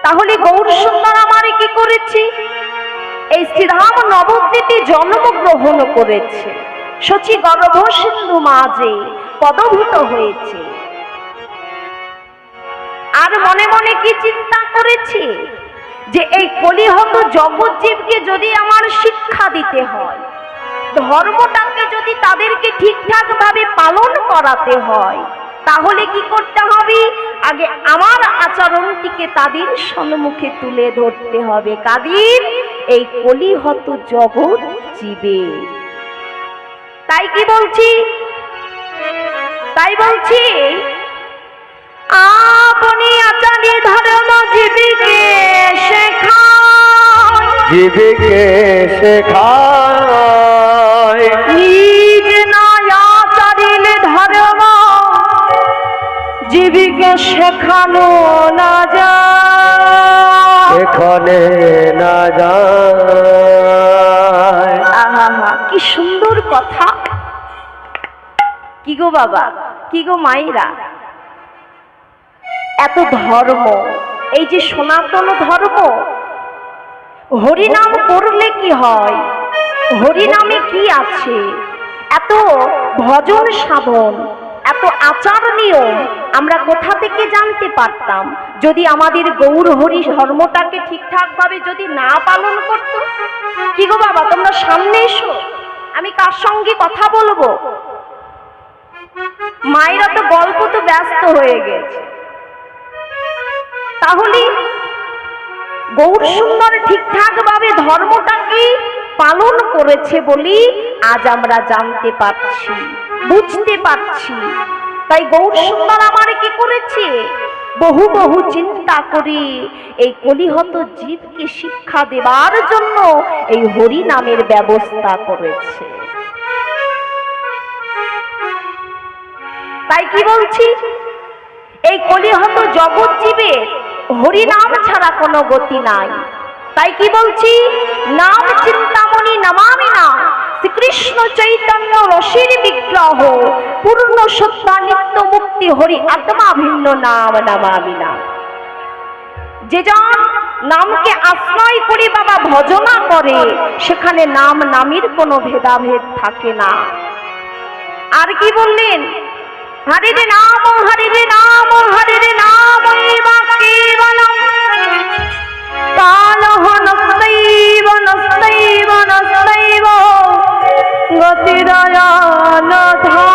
তাহলে গৌর সুন্দর আমার কি করেছে? এই শ্রীধাম নবদ্বীপে জন্মগ্রহণ করেছে, শচী গর্ভ সিন্ধু মাঝে পদভূত হয়েছে। আর মনে মনে কি চিন্তা করেছে যে এই কলিহত জগৎজীবকে যদি আমার শিক্ষা দিতে হয়, ধর্মটাকে যদি তাদেরকে ঠিকঠাক ভাবে পালন করাতে হয়, তাহলে কি করতে হবে? আগে আমার আচরণটিকে তাদের সম্মুখে তুলে ধরতে হবে। কাদের? এই কলিহত জগৎ জীবে। তাই কি বলছি? তাই বলছি, আপনি আচার্য ধর্ম জীবিকে শেখায়, জীবিকে শেখায়, নিজ নয় আচার্য ধর্ম জীবিকে শেখানো না যায়, এখানে না যায়। আহা, কি সুন্দর কথা! কি গো বাবা, কি গো মায়েরা, এত ধর্ম, এই যে সনাতন ধর্ম, হরিনাম করলে কি হয়? হরিনামে কি আছে? এত ভজন সাধন, এত আচার নিয়ম আমরা কোথা থেকে জানতে পারতাম যদি আমাদের গৌর হরি ধর্মটাকে ঠিকঠাক ভাবে যদি না পালন করত? কি গো বাবা, তোমরা সামনে এসো, আমি কার সঙ্গে কথা বলবো? মায়েরা তো গল্প তো ব্যস্ত হয়ে গেছে। তাহলে গৌর সুন্দর ঠিকঠাক ভাবে ধর্মটাকে পালন করেছে বলি আজ আমরা জানতে পারছি, বুঝতে পারছি। তাই গৌর সুন্দর আমার কি করেছে? বহু বহু চিন্তা করে এই কলিহত জীবকে শিক্ষা দেবার জন্য এই হরি নামের ব্যবস্থা করেছে। তাই কি বলছি, এই কলিহত জগৎ জীবে হরিনাম ছাড়া কোনো গতি নাই। তাই কি বলছি, নাম চিন্তামণি নামামি না, শ্রীকৃষ্ণ চৈতন্য রসির বিগ্রহ, পূর্ণ সত্তা নিত্য মুক্তি হরি আত্মা ভিন্ন নাম নামামি না। যে জন নামকে আশ্রয় করে বাবা ভজনা করে, সেখানে নাম নামের কোনো ভেদাভেদ থাকে না। আর কি বললেন? হরে রে নাম, হরে রে নাম, হরে রে নাম কেবলম কালহ নস্তৈব নস্তৈব নস্তৈব গতিরয়ন ধা।